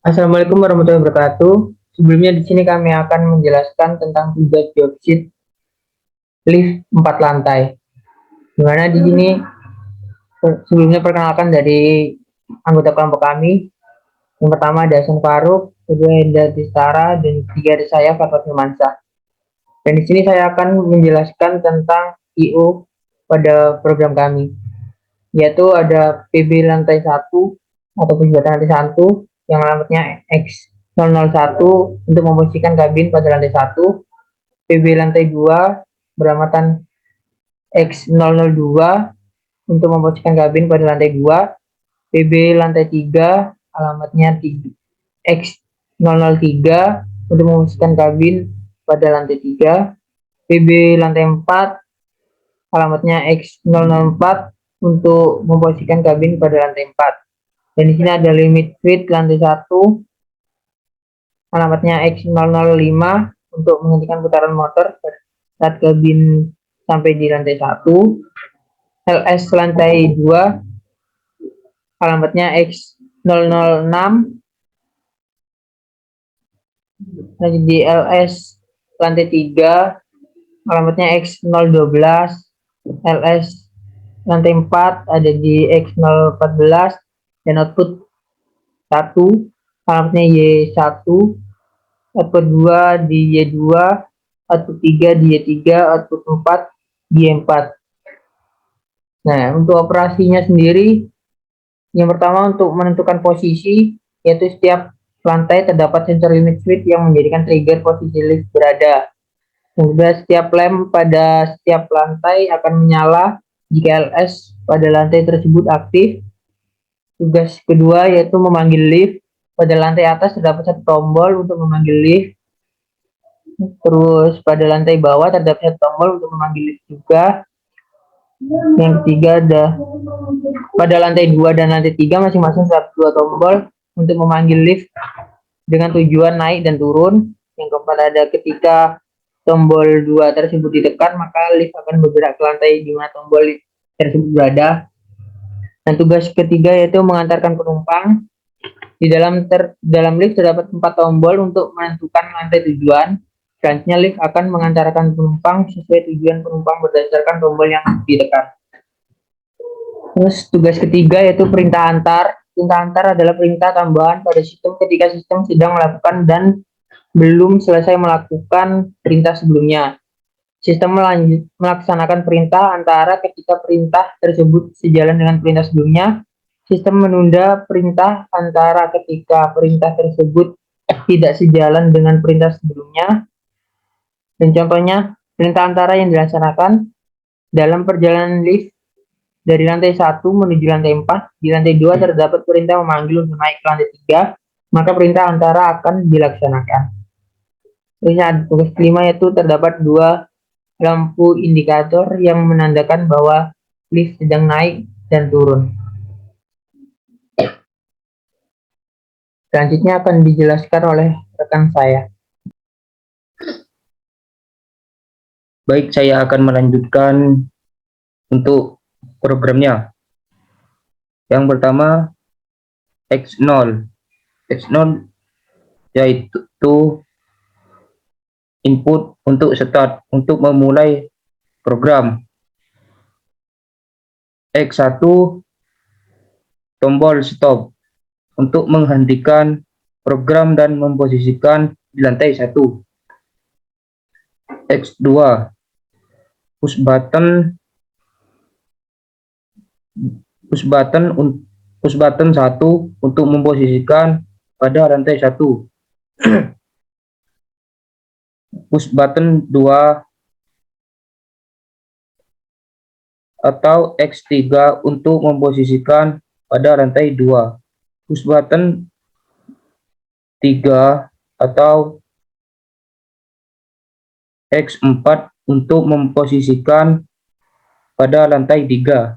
Assalamualaikum warahmatullahi wabarakatuh. Sebelumnya di sini kami akan menjelaskan tentang tugas biosit lift 4 lantai. Di mana di sini sebelumnya perkenalkan dari anggota kelompok kami. Yang pertama ada Hasan Faruk, kedua Enda Tistara, dan ketiga ada saya Fatul Firmansyah. Dan di sini saya akan menjelaskan tentang IO pada program kami, yaitu ada PB lantai 1 atau jembatan lantai 1 yang alamatnya X001 untuk memposisikan kabin pada lantai 1, PB lantai 2 beramatan X002 untuk memposisikan kabin pada lantai 2, PB lantai 3 alamatnya X003 untuk memposisikan kabin pada lantai 3, PB lantai 4 alamatnya X004 untuk memposisikan kabin pada lantai 4. Dan di sini ada limit suite lantai 1 alamatnya X005 untuk menghentikan putaran motor saat kabin sampai di lantai 1. LS lantai 2 alamatnya X006. Lagi di LS lantai 3 alamatnya X012. LS lantai 4 ada di X014 dan output 1 alamatnya Y1, output 2 di Y2, output 3 di Y3, output 4 di Y4. Nah, untuk operasinya sendiri, yang pertama untuk menentukan posisi, yaitu setiap lantai terdapat sensor limit switch yang menjadikan trigger posisi lift berada. Yang kedua, setiap lem pada setiap lantai akan menyala jika LS pada lantai tersebut aktif. Tugas kedua yaitu memanggil lift. Pada lantai atas terdapat satu tombol untuk memanggil lift. Terus pada lantai bawah terdapat satu tombol untuk memanggil lift juga. Yang ketiga ada pada lantai 2 dan lantai 3 masing-masing terdapat dua tombol untuk memanggil lift dengan tujuan naik dan turun. Yang keempat ada ketika tombol 2 tersebut ditekan, maka lift akan bergerak ke lantai di mana tombol tersebut berada. Dan tugas ketiga yaitu mengantarkan penumpang. Di dalam lift terdapat 4 tombol untuk menentukan lantai tujuan. Selanjutnya lift akan mengantarkan penumpang sesuai tujuan penumpang berdasarkan tombol yang ditekan. Terus tugas ketiga yaitu perintah antar. Perintah antar adalah perintah tambahan pada sistem ketika sistem sedang melakukan dan belum selesai melakukan perintah sebelumnya. Sistem melaksanakan perintah antara ketika perintah tersebut sejalan dengan perintah sebelumnya. Sistem menunda perintah antara ketika perintah tersebut tidak sejalan dengan perintah sebelumnya. Dan contohnya, perintah antara yang dilaksanakan dalam perjalanan lift dari lantai 1 menuju lantai 4, di lantai 2 terdapat perintah memanggil untuk naik ke lantai 3, maka perintah antara akan dilaksanakan. Terusnya tugas kelima yaitu terdapat dua lampu indikator yang menandakan bahwa lift sedang naik dan turun. Selanjutnya akan dijelaskan oleh rekan saya. Baik, saya akan melanjutkan untuk programnya. Yang pertama, X0. X0 yaitu input untuk start, untuk memulai program. X1 tombol stop untuk menghentikan program dan memposisikan di lantai 1. X2 push button push button 1 untuk memposisikan pada lantai 1. Push button 2 atau X3 untuk memposisikan pada lantai 2. Push button 3 atau X4 untuk memposisikan pada lantai 3.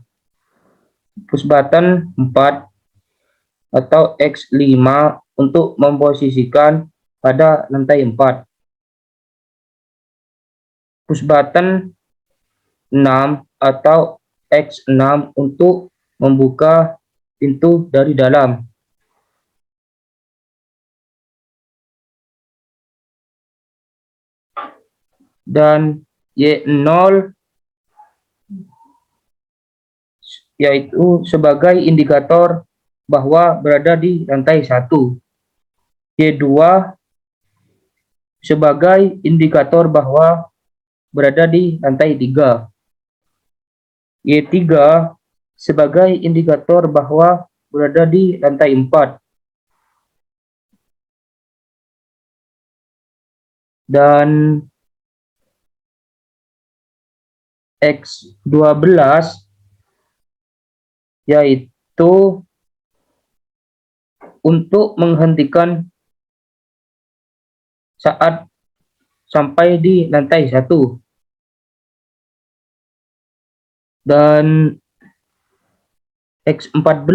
Push button 4 atau X5 untuk memposisikan pada lantai 4. Push button 6 atau X6 untuk membuka pintu dari dalam. dan Y0 yaitu sebagai indikator bahwa berada di lantai 1. Y2 sebagai indikator bahwa berada di lantai 3. Y3 sebagai indikator bahwa berada di lantai 4. Dan X12 yaitu untuk menghentikan saat sampai di lantai 1. Dan X14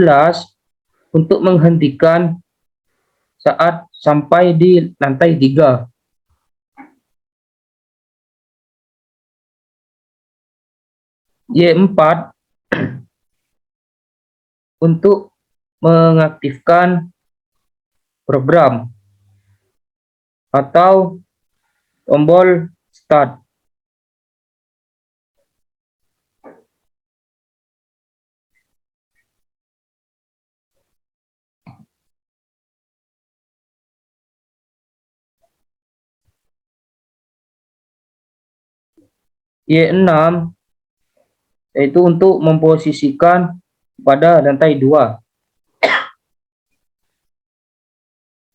untuk menghentikan saat sampai di lantai 3. Y4 untuk mengaktifkan program atau tombol start. Y6 yaitu untuk memposisikan pada lantai 2.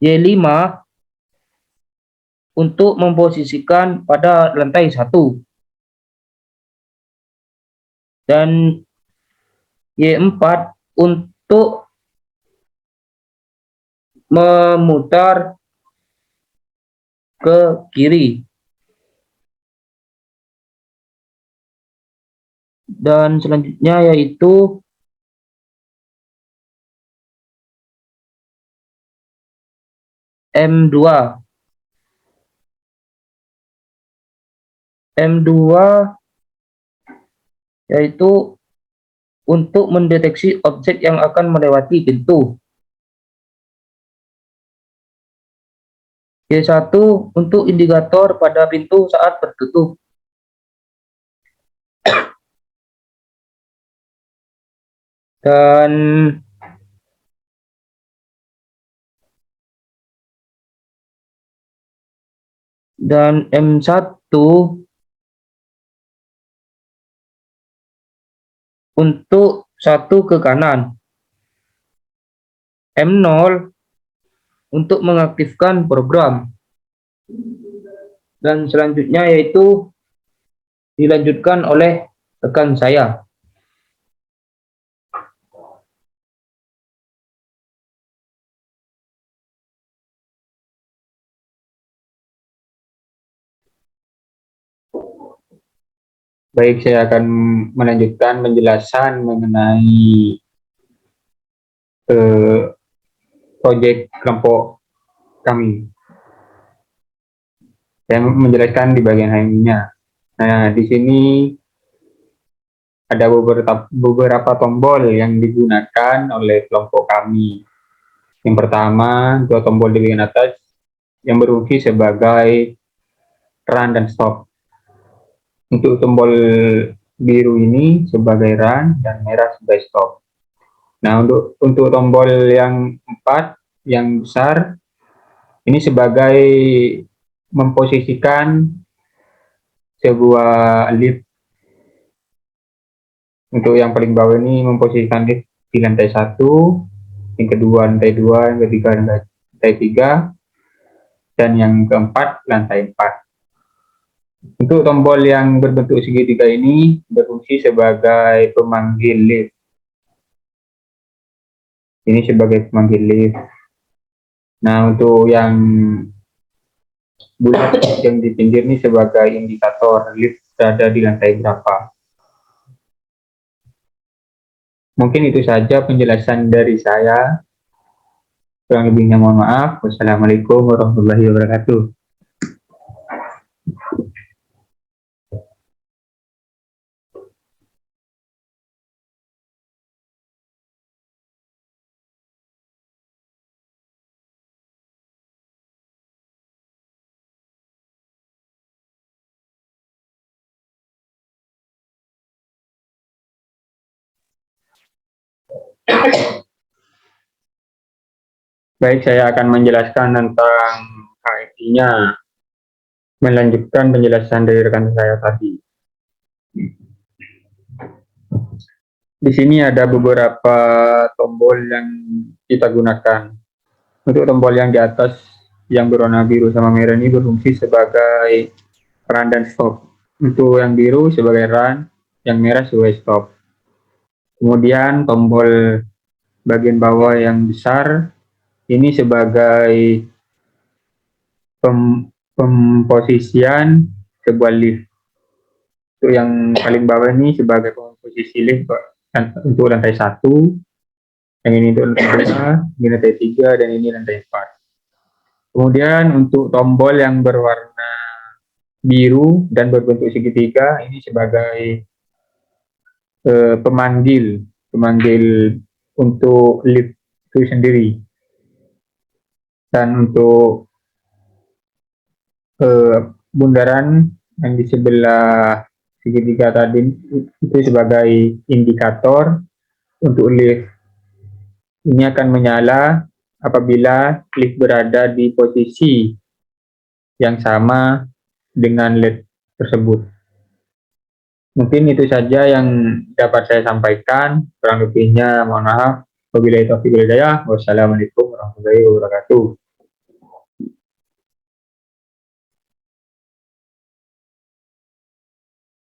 Y5 untuk memposisikan pada lantai 1. Dan Y4 untuk memutar ke kiri. Dan selanjutnya yaitu M2. M2 yaitu untuk mendeteksi objek yang akan melewati pintu. Y1 untuk indikator pada pintu saat tertutup. Dan M1 untuk satu ke kanan. M0 untuk mengaktifkan program. Dan selanjutnya yaitu dilanjutkan oleh rekan saya. Baik, saya akan melanjutkan penjelasan mengenai proyek kelompok kami. Saya menjelaskan di bagian ini. Nah, di sini ada beberapa tombol yang digunakan oleh kelompok kami. Yang pertama, dua tombol di bagian atas yang berfungsi sebagai run dan stop. Untuk tombol biru ini sebagai run dan merah sebagai stop. Nah, untuk tombol yang 4 yang besar ini sebagai memposisikan sebuah lift. Untuk yang paling bawah ini memposisikan lift di lantai 1, yang kedua lantai 2, yang ketiga lantai 3, dan yang keempat lantai 4. Untuk tombol yang berbentuk segitiga ini berfungsi sebagai pemanggil lift. Ini sebagai pemanggil lift. Nah, untuk yang bulat yang di pinggir ini sebagai indikator lift berada di lantai berapa. Mungkin itu saja penjelasan dari saya. Kurang lebihnya mohon maaf. Wassalamualaikum warahmatullahi wabarakatuh. Baik, saya akan menjelaskan tentang HMI-nya, melanjutkan penjelasan dari rekan saya tadi. Di sini ada beberapa tombol yang kita gunakan. Untuk tombol yang di atas yang berwarna biru sama merah ini berfungsi sebagai run dan stop. Untuk yang biru sebagai run, yang merah sebagai stop. Kemudian tombol bagian bawah yang besar ini sebagai pemposisian sebuah lift. Untuk yang paling bawah ini sebagai posisi lift untuk lantai 1, yang ini untuk lantai 2, ini lantai 3, dan ini lantai 4. Kemudian untuk tombol yang berwarna biru dan berbentuk segitiga ini sebagai pemanggil untuk lift itu sendiri. Dan untuk bundaran yang di sebelah segitiga tadi itu sebagai indikator untuk lift. Ini akan menyala apabila lift berada di posisi yang sama dengan LED tersebut. Mungkin itu saja yang dapat saya sampaikan. Kurang lebihnya mohon maaf. Wabillahi taufiq wal hidayah. Wassalamualaikum warahmatullahi wabarakatuh.